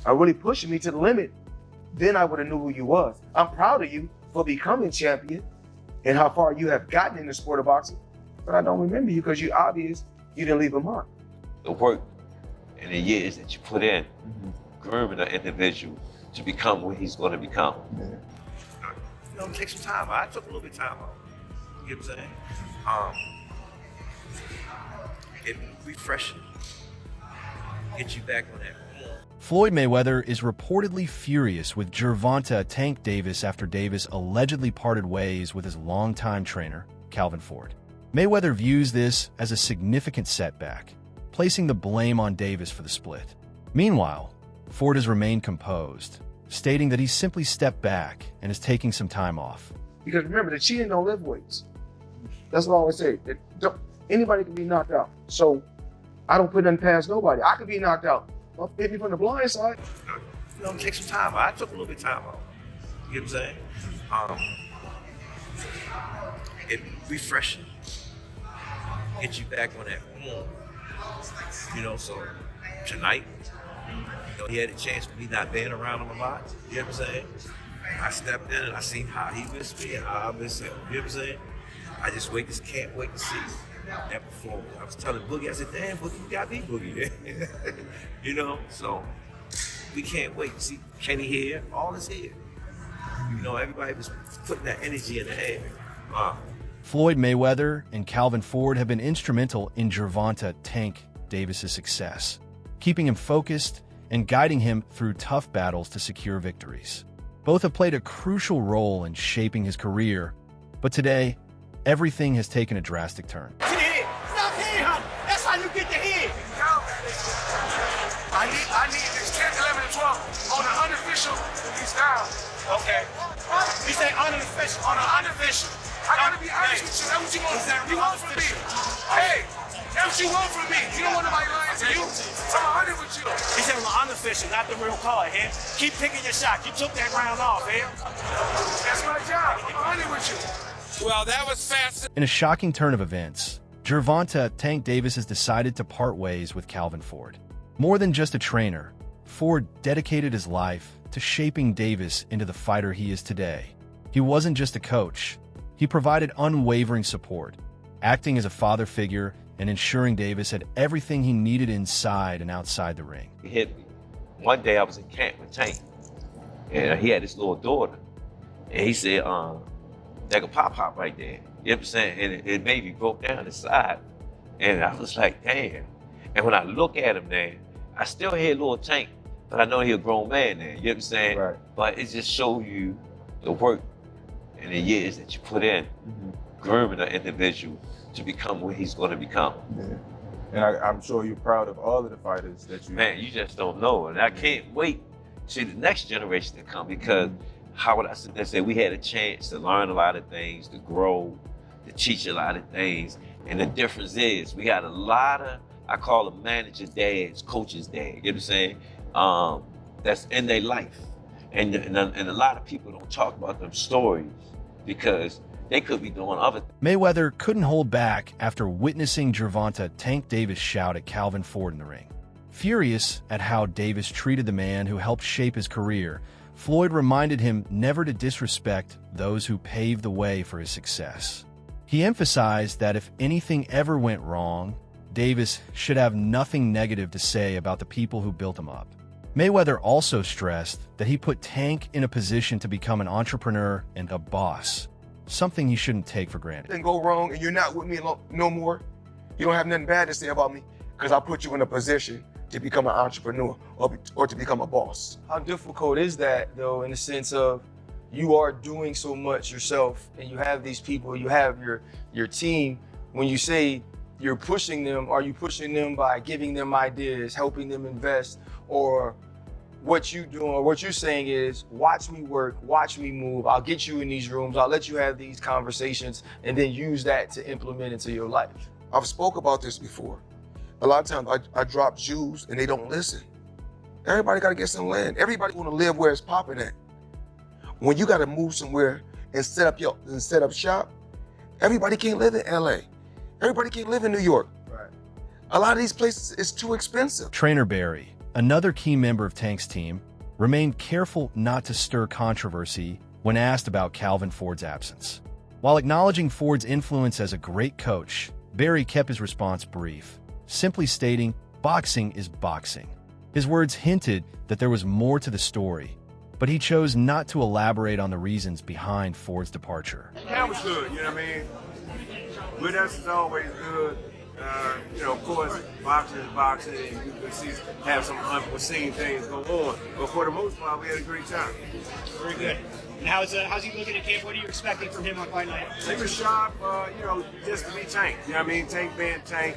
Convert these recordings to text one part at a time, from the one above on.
are really pushing me to the limit, then I would have knew who you was. I'm proud of you for becoming champion and how far you have gotten in the sport of boxing, but I don't remember you because you're obvious you didn't leave a mark. The work and the years that you put in, grooming an individual to become what he's going to become. You know, take some time. I took a little bit of time off. You know what I'm saying? Get refreshing, get you back on that. Floyd Mayweather is reportedly furious with Gervonta Tank Davis after Davis allegedly parted ways with his longtime trainer, Calvin Ford. Mayweather views this as a significant setback, placing the blame on Davis for the split. Meanwhile, Ford has remained composed, stating that he simply stepped back and is taking some time off. Because remember, the cheating don't lift weights. That's what I always say. Anybody can be knocked out. So I don't put nothing past nobody. I could be knocked out. Well, hit me from the blind side. You know, take some time. I took a little bit of time off. You know what I'm saying? Get refreshing, get you back on that. You know, so tonight, you know, he had a chance for me not being around him a lot. You know what I'm saying? I stepped in and I seen how he missed me and how I missed him. You know what I'm saying? I just can't wait to see that performance. I was telling Boogie, I said, damn, Boogie, you got me, Boogie. You know, so we can't wait to see Kenny here, all is here. You know, everybody was putting that energy in the air. Floyd Mayweather and Calvin Ford have been instrumental in Gervonta Tank Davis's success, keeping him focused and guiding him through tough battles to secure victories. Both have played a crucial role in shaping his career, but today, everything has taken a drastic turn. Stop hitting him! That's how you get the hit! I need this 10, 11, and 12 on the unofficial, he's down. Okay. You say unofficial. On the unofficial. I gotta be honest with you. That's what you want. You want from me. Hey, that's what you want from me. You don't want nobody lying to you. So I'm 100 with you. He said on the unofficial, not the real card, here. Keep picking your shot. You took that round off, here. That's my job. I'm 100 with you. Well, that was fast. In a shocking turn of events, Gervonta Tank Davis has decided to part ways with Calvin Ford. More than just a trainer, Ford dedicated his life to shaping Davis into the fighter he is today. He wasn't just a coach. He provided unwavering support, acting as a father figure and ensuring Davis had everything he needed inside and outside the ring. He hit me. One day I was in camp with Tank, and he had this little daughter, and he said, nigga pop right there. You know what I'm saying? And it made me broke down inside. And I was like, damn. And when I look at him now, I still hear little Tank, but I know he a grown man now. You know what I'm saying? Right. But it just shows you the work and the years that you put in, grooming an individual to become what he's going to become. Yeah. And I'm sure you're proud of all of the fighters that you... Man, you just don't know. And I can't wait to see the next generation to come because how would I sit there and say we had a chance to learn a lot of things, to grow, to teach a lot of things. And the difference is we got a lot of, I call them manager dads, coaches dads, you know what I'm saying? That's in their life. And a lot of people don't talk about them stories because they could be doing other things. Mayweather couldn't hold back after witnessing Gervonta Tank Davis shout at Calvin Ford in the ring. Furious at how Davis treated the man who helped shape his career, Floyd reminded him never to disrespect those who paved the way for his success. He emphasized that if anything ever went wrong, Davis should have nothing negative to say about the people who built him up. Mayweather also stressed that he put Tank in a position to become an entrepreneur and a boss, something he shouldn't take for granted. Then go wrong and you're not with me no more. You don't have nothing bad to say about me because I put you in a position to become an entrepreneur or to become a boss. How difficult is that, though, in the sense of you are doing so much yourself and you have these people, you have your team. When you say you're pushing them, are you pushing them by giving them ideas, helping them invest, or what you doing, or what you're saying is, watch me work, watch me move, I'll get you in these rooms, I'll let you have these conversations, and then use that to implement into your life? I've spoke about this before. A lot of times I drop Jews and they don't listen. Everybody got to get some land. Everybody want to live where it's popping at. When you got to move somewhere and set up shop, everybody can't live in LA. Everybody can't live in New York. Right. A lot of these places is too expensive. Trainer Barry, another key member of Tank's team, remained careful not to stir controversy when asked about Calvin Ford's absence. While acknowledging Ford's influence as a great coach, Barry kept his response brief, simply stating, "Boxing is boxing." His words hinted that there was more to the story, but he chose not to elaborate on the reasons behind Ford's departure. That was good, you know what I mean? With us is always good. Of course, boxing is boxing, and you can see have some unforeseen things go on. But for the most part, we had a great time. Very good. And how's he looking at camp? What are you expecting from him on fight night? He was sharp, just to be Tank. You know what I mean? Tank being Tank.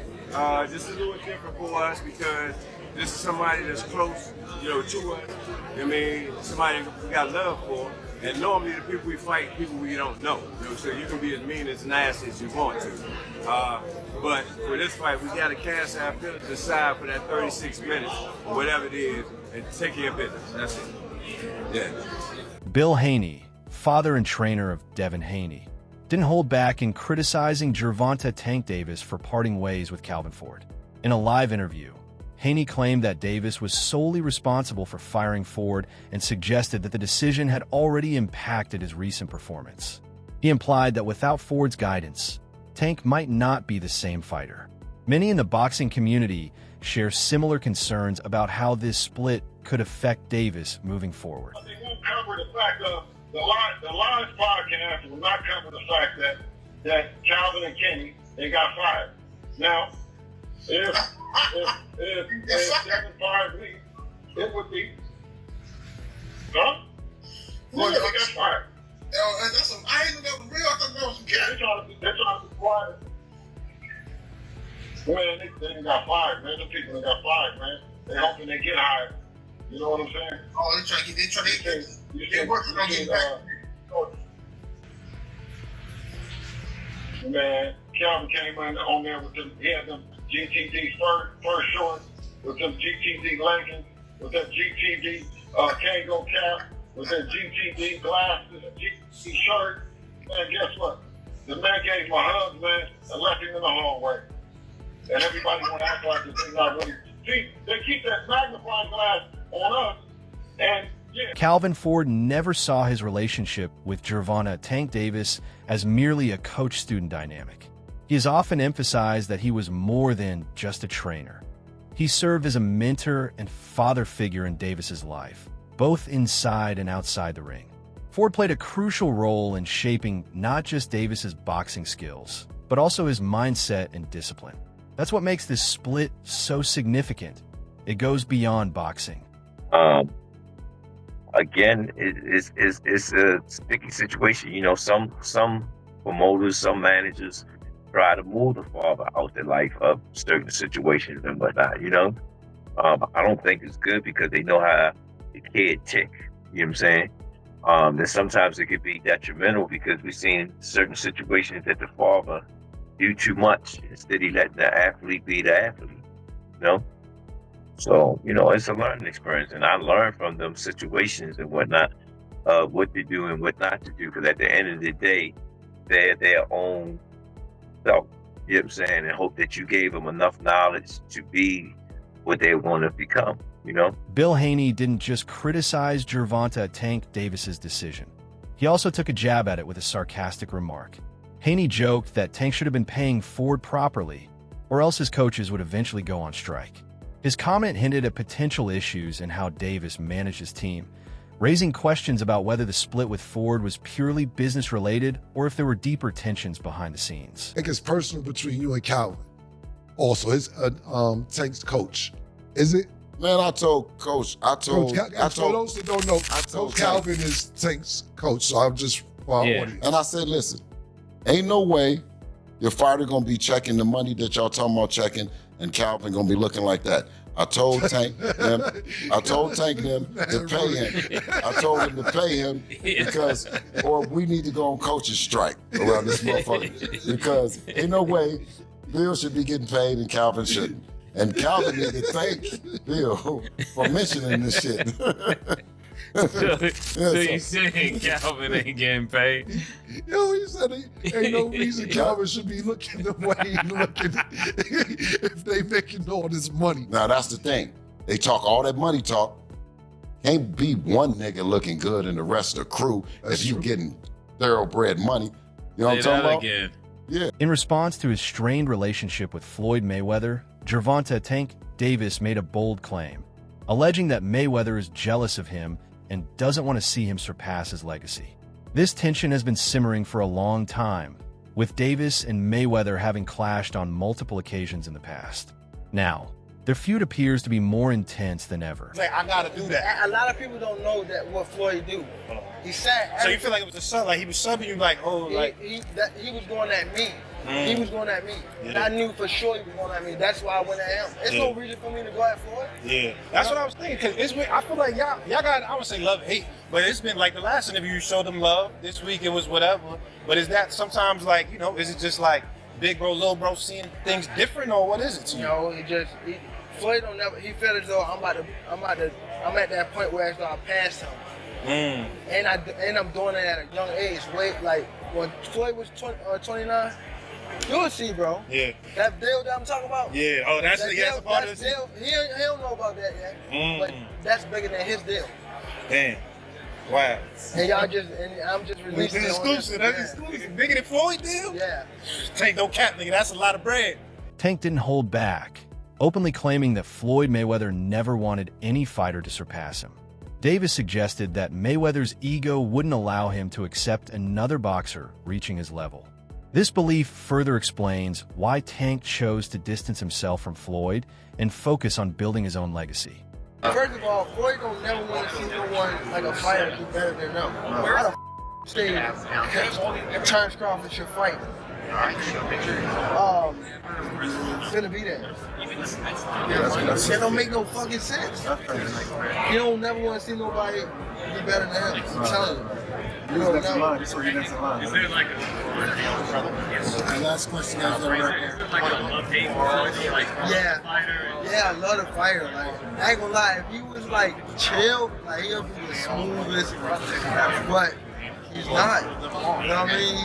This is a little different for us because this is somebody that's close, to us. You know what I mean? Somebody we got love for. And normally the people we fight, people we don't know. So you can be as mean as nasty as you want to. But for this fight, we got to cast our feelings aside for that 36 minutes or whatever it is and take care of business. That's it. Yeah. Bill Haney, father and trainer of Devin Haney, didn't hold back in criticizing Gervonta Tank Davis for parting ways with Calvin Ford. In a live interview, Haney claimed that Davis was solely responsible for firing Ford and suggested that the decision had already impacted his recent performance. He implied that without Ford's guidance, Tank might not be the same fighter. Many in the boxing community share similar concerns about how this split could affect Davis moving forward. They won't cover the fact of the Lions podcast will not cover the fact that Calvin and Kenny, they got fired. Now, if Devin fired me, it would be, huh? Well, they got fired. That's some, I ain't know that was real. I thought that was some cat. They're trying to be quiet. Man, they got fired, man. The people that got fired, man. They hoping they get hired. You know what I'm saying? Oh, they working on getting back. Man, Calvin came in on there with them. He had them GTD first shorts, with them GTD leggings, with them GTD Kango cap, with them GTD glasses, GTD shirt. Man, guess what? The man gave him a hug, man, and left him in the hallway. And everybody want to act like they're not really. See, they keep that magnifying glass on us, and yeah. Calvin Ford never saw his relationship with Gervonta Tank Davis as merely a coach-student dynamic. He has often emphasized that he was more than just a trainer. He served as a mentor and father figure in Davis's life, both inside and outside the ring. Ford played a crucial role in shaping not just Davis's boxing skills, but also his mindset and discipline. That's what makes this split so significant. It goes beyond boxing. Again, it's a sticky situation. Some promoters, some managers try to move the father out the life of certain situations and whatnot. I don't think it's good because they know how the kid tick. You know what I'm saying? Then sometimes it could be detrimental because we've seen certain situations that the father do too much instead of letting the athlete be the athlete. So, it's a learning experience, and I learned from them situations and whatnot, what to do and what not to do, because at the end of the day, they're their own self, you know what I'm saying, and hope that you gave them enough knowledge to be what they want to become, Bill Haney didn't just criticize Gervonta Tank Davis's decision. He also took a jab at it with a sarcastic remark. Haney joked that Tank should have been paying Ford properly, or else his coaches would eventually go on strike. His comment hinted at potential issues in how Davis managed his team, raising questions about whether the split with Ford was purely business-related or if there were deeper tensions behind the scenes. I think it's personal between you and Calvin. Also, his Tank's coach. Is it? Man, I told Coach. For those that don't know, Coach Calvin is Tank's coach, so I'm just And I said, listen, ain't no way your fighter gonna be checking the money that y'all talking about checking, and Calvin gonna be looking like that. I told Tank them to pay him. I told him to pay him because, or we need to go on coach's strike around this motherfucker. Because ain't no way Bill should be getting paid and Calvin shouldn't. And Calvin need to thank Bill for mentioning this shit. So you saying Calvin ain't getting paid? Yo, he said ain't no reason Calvin should be looking the way he's looking if they making all this money. Now that's the thing. They talk all that money talk. Can't be one nigga looking good and the rest of the crew if you getting thoroughbred money. You know what I'm talking about? Again. Yeah. In response to his strained relationship with Floyd Mayweather, Gervonta Tank Davis made a bold claim, alleging that Mayweather is jealous of him and doesn't want to see him surpass his legacy. This tension has been simmering for a long time, with Davis and Mayweather having clashed on multiple occasions in the past. Now, their feud appears to be more intense than ever. Like, I gotta do that. A lot of people don't know that what Floyd do. He said. So you feel like it was a sub, like he was subbing you, like, oh, like he was going at me. He was going at me. Yeah. And I knew for sure he was going at me. That's why I went at him. There's no reason for me to go at Floyd. Yeah, that's what I was thinking. Cause it's been, I feel like y'all got, I would say love, hate, but it's been like the last interview you showed them love. This week it was whatever. But is that sometimes like, you know, is it just like big bro, little bro seeing things different, or what is it to you? No, Floyd don't never. He felt as though I'm at that point where I passed him. And I'm doing it at a young age. Like when Floyd was 29. You'll see, bro. Yeah. That deal that I'm talking about? Yeah. Oh, that's a part of the deal. He don't know about that yet. But that's bigger than his deal. Damn. Wow. And I'm just releasing it. Exclusive. That's exclusive. Bigger than Floyd deal? Yeah. Tank, no cap, nigga. That's a lot of bread. Tank didn't hold back, openly claiming that Floyd Mayweather never wanted any fighter to surpass him. Davis suggested that Mayweather's ego wouldn't allow him to accept another boxer reaching his level. This belief further explains why Tank chose to distance himself from Floyd and focus on building his own legacy. First of all, Floyd don't never want to see no one like a fighter do better than them. How the say Terrence Crawford should fight? Gonna be there. That don't make no fucking sense. You don't never want to see nobody be better than him. I'm telling you. You know what I'm Is there like a last question? Is there like a love-hate like I love the fighter. Like, I ain't gonna lie, if he was like chill, like he'll be the smoothest, but he's not. You know what I mean?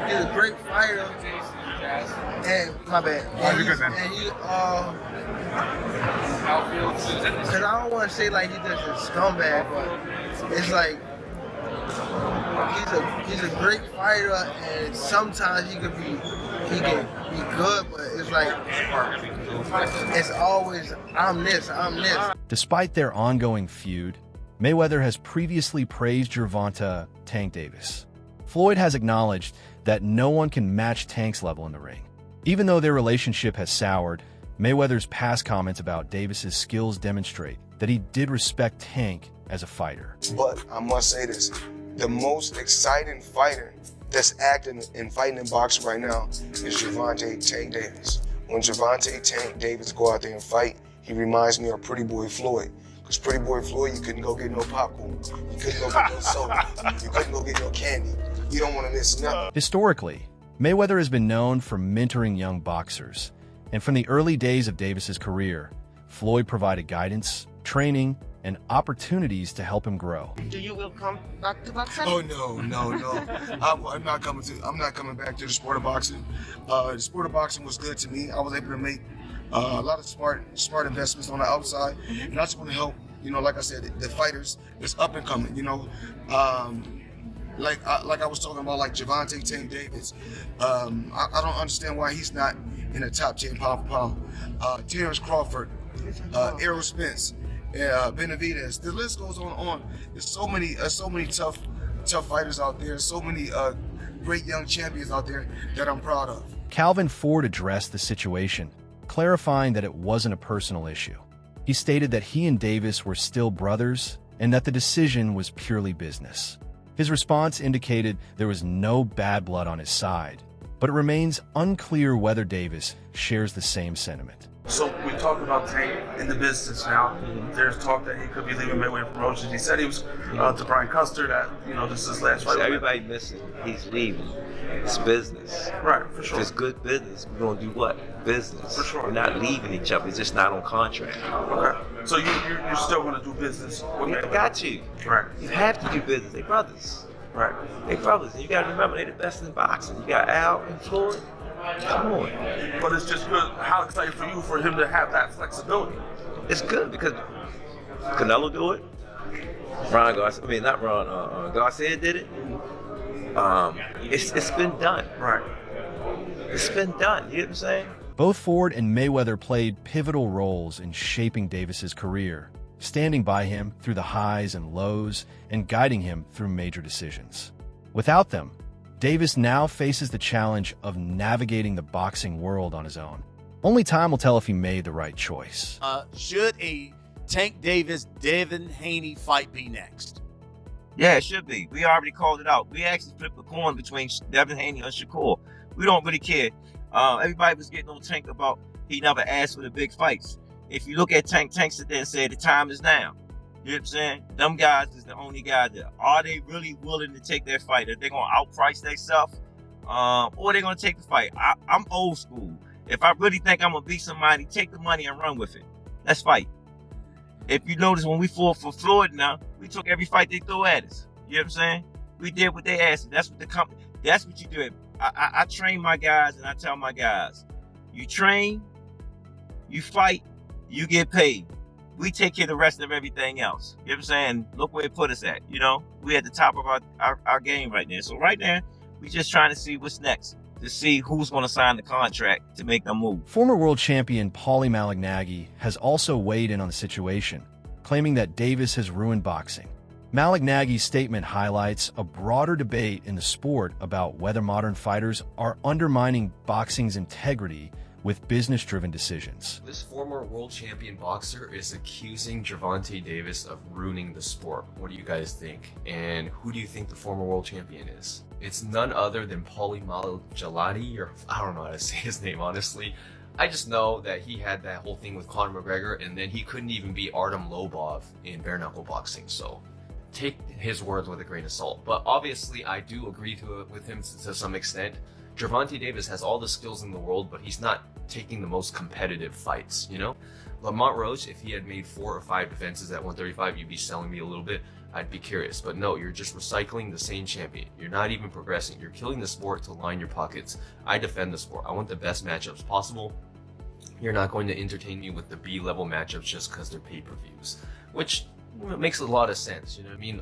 He's a great fighter. And my bad. Cause I don't want to say like he's just a scumbag, but it's like he's a great fighter, and sometimes he can be good, but it's like it's always I'm this. Despite their ongoing feud, Mayweather has previously praised Gervonta Tank Davis. Floyd has acknowledged that no one can match Tank's level in the ring. Even though their relationship has soured, Mayweather's past comments about Davis's skills demonstrate that he did respect Tank as a fighter. But I must say this, the most exciting fighter that's acting and fighting in boxing right now is Gervonta Tank Davis. When Gervonta Tank Davis go out there and fight, he reminds me of Pretty Boy Floyd. Because Pretty Boy Floyd, you couldn't go get no popcorn. You couldn't go get no soda. You couldn't go get no candy. You don't want to miss nothing. Historically, Mayweather has been known for mentoring young boxers. And from the early days of Davis's career, Floyd provided guidance, training, and opportunities to help him grow. Do you will come back to boxing? Oh no. I'm not coming back to the sport of boxing. The sport of boxing was good to me. I was able to make a lot of smart investments on the outside, and I just want to help. You know, like I said, the fighters that's up and coming. You know, like I was talking about, like Gervonta Tank Davis. I don't understand why he's not in the top 10 pound for pound. Terrence Crawford, Errol Spence. Benavidez. The list goes on. There's so many tough fighters out there. So many great young champions out there that I'm proud of. Calvin Ford addressed the situation, clarifying that it wasn't a personal issue. He stated that he and Davis were still brothers and that the decision was purely business. His response indicated there was no bad blood on his side, but it remains unclear whether Davis shares the same sentiment. So we talked about Tank in the business now. There's talk that he could be leaving Mayweather Promotions. He said he was to Brian Custer that, you know, this is his last fight. Everybody missing. He's leaving. It's business. Right, for sure. If it's good business, we're going to do what? Business. For sure. We're not leaving each other. It's just not on contract. Okay. So you're still going to do business with Mayweather? Got you. Right. You have to do business. They brothers. Right. They brothers. And you got to remember, they're the best in boxing. You got Al and Floyd. Come on. But it's just good. How excited for you for him to have that flexibility? it's good because Canelo do it. Garcia did it. It's been done. Right. It's been done. You know what I'm saying? Both Ford and Mayweather played pivotal roles in shaping Davis's career, standing by him through the highs and lows and guiding him through major decisions. Without them, Davis now faces the challenge of navigating the boxing world on his own. Only time will tell if he made the right choice. Should a Tank Davis-Devin Haney fight be next? Yeah, it should be. We already called it out. We actually flipped the coin between Devin Haney and Shakur. We don't really care. Everybody was getting on Tank about he never asked for the big fights. If you look at Tank sit there and say the time is now. You know what I'm saying? Them guys is the only guys that are they really willing to take their fight? Are they gonna outprice themselves? Or they gonna take the fight? I'm old school. If I really think I'm gonna beat somebody, take the money and run with it. Let's fight. If you notice when we fought for Floyd now, we took every fight they throw at us. You know what I'm saying? We did what they asked. That's what you do. I train my guys and I tell my guys, you train, you fight, you get paid. We take care of the rest of everything else. You know what I'm saying? Look where it put us at. You know, we at the top of our game right now. So right now, we just trying to see what's next, to see who's going to sign the contract to make them move. Former world champion Paulie Malignaggi has also weighed in on the situation, claiming that Davis has ruined boxing. Malignaggi's statement highlights a broader debate in the sport about whether modern fighters are undermining boxing's integrity with business-driven decisions. This former world champion boxer is accusing Gervonta Davis of ruining the sport. What do you guys think? And who do you think the former world champion is? It's none other than Paulie Malignaggi, or I don't know how to say his name, honestly. I just know that he had that whole thing with Conor McGregor, and then he couldn't even beat Artem Lobov in bare knuckle boxing, so take his words with a grain of salt. But obviously, I do agree with him to some extent. Gervonta Davis has all the skills in the world, but he's not taking the most competitive fights, you know? Lamont Roach, if he had made 4 or 5 defenses at 135, you'd be selling me a little bit. I'd be curious. But no, you're just recycling the same champion. You're not even progressing. You're killing the sport to line your pockets. I defend the sport. I want the best matchups possible. You're not going to entertain me with the B-level matchups just because they're pay-per-views, which makes a lot of sense. You know what I mean?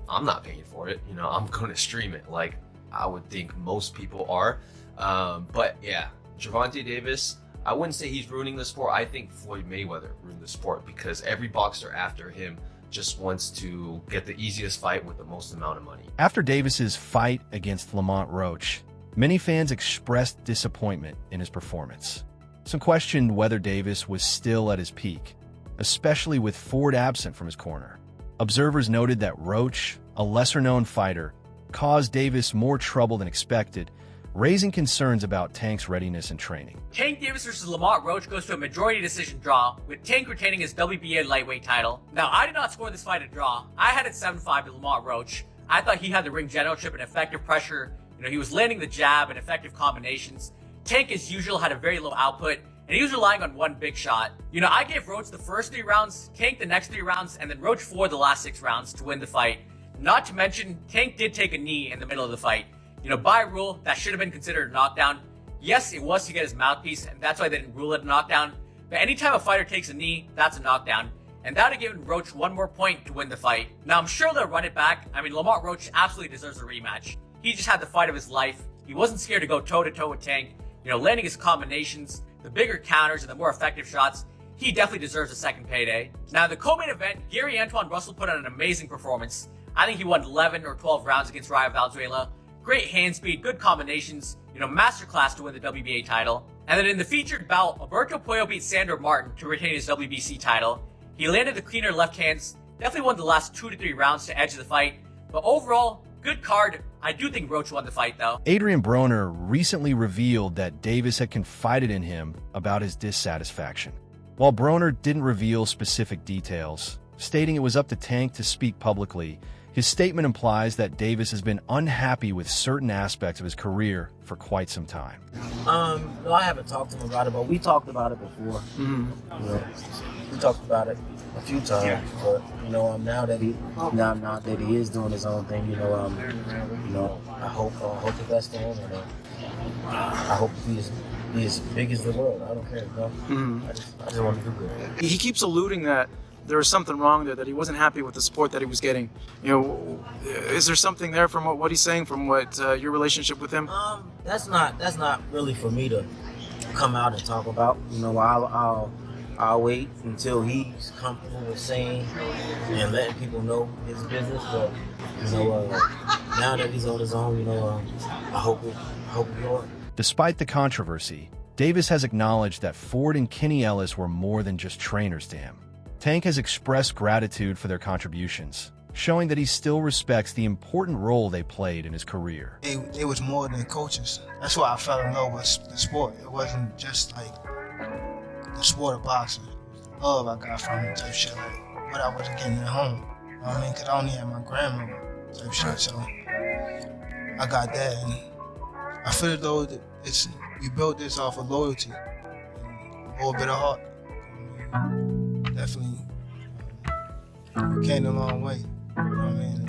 I'm not paying for it. You know, I'm going to stream it like I would think most people are. But yeah, Gervonta Davis, I wouldn't say he's ruining the sport. I think Floyd Mayweather ruined the sport because every boxer after him just wants to get the easiest fight with the most amount of money. After Davis's fight against Lamont Roach, many fans expressed disappointment in his performance. Some questioned whether Davis was still at his peak, especially with Ford absent from his corner. Observers noted that Roach, a lesser-known fighter, caused Davis more trouble than expected, raising concerns about Tank's readiness and training. Tank Davis versus Lamont Roach goes to a majority decision draw, with Tank retaining his WBA lightweight title. Now, I did not score this fight a draw. I had it 7-5 to Lamont Roach. I thought he had the ring generalship and effective pressure. You know, he was landing the jab and effective combinations. Tank, as usual, had a very low output, and he was relying on one big shot. You know, I gave Roach the first 3 rounds, Tank the next 3 rounds, and then Roach 4 the last 6 rounds to win the fight. Not to mention, Tank did take a knee in the middle of the fight. You know, by rule, that should have been considered a knockdown. Yes, it was to get his mouthpiece, and that's why they didn't rule it a knockdown. But anytime a fighter takes a knee, that's a knockdown. And that would have given Roach 1 more point to win the fight. Now, I'm sure they'll run it back. I mean, Lamont Roach absolutely deserves a rematch. He just had the fight of his life. He wasn't scared to go toe-to-toe with Tank. You know, landing his combinations, the bigger counters, and the more effective shots. He definitely deserves a second payday. Now, in the co-main event, Gary Antoine Russell put on an amazing performance. I think he won 11 or 12 rounds against Rayo Valenzuela. Great hand speed, good combinations, you know, masterclass to win the WBA title. And then in the featured bout, Alberto Puello beat Sandor Martin to retain his WBC title. He landed the cleaner left hands, definitely won the last 2 to 3 rounds to edge the fight. But overall, good card. I do think Roach won the fight though. Adrian Broner recently revealed that Davis had confided in him about his dissatisfaction. While Broner didn't reveal specific details, stating it was up to Tank to speak publicly, his statement implies that Davis has been unhappy with certain aspects of his career for quite some time. No, I haven't talked to him about it, but we talked about it before. You know, we talked about it a few times, but you know, now that he is doing his own thing, you know, I hope the best for him, and I hope he's be as big as the world. I don't care, bro. I just want to do good. He keeps alluding that there was something wrong there, that he wasn't happy with the support that he was getting. You know, is there something there from what he's saying, from what your relationship with him? That's not really for me to come out and talk about. You know, I'll wait until he's comfortable with saying and letting people know his business. But you know, now that he's on his own, you know, I hope it Lord. Despite the controversy, Davis has acknowledged that Ford and Kenny Ellis were more than just trainers to him. Tank has expressed gratitude for their contributions, showing that he still respects the important role they played in his career. They was more than coaches. That's why I fell in love with the sport. It wasn't just like the sport of boxing. The love I got from it type shit, like what I wasn't getting at home. You know what I mean? Because I only had my grandmother type shit, so I got that. And I feel as though we built this off of loyalty and a little bit of heart. Definitely came a long way. You know what I mean?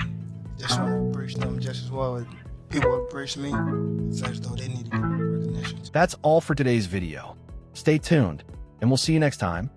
Just want to appreciate them just as well as people appreciate me. I feel as though they needed recognition. That's all for today's video. Stay tuned, and we'll see you next time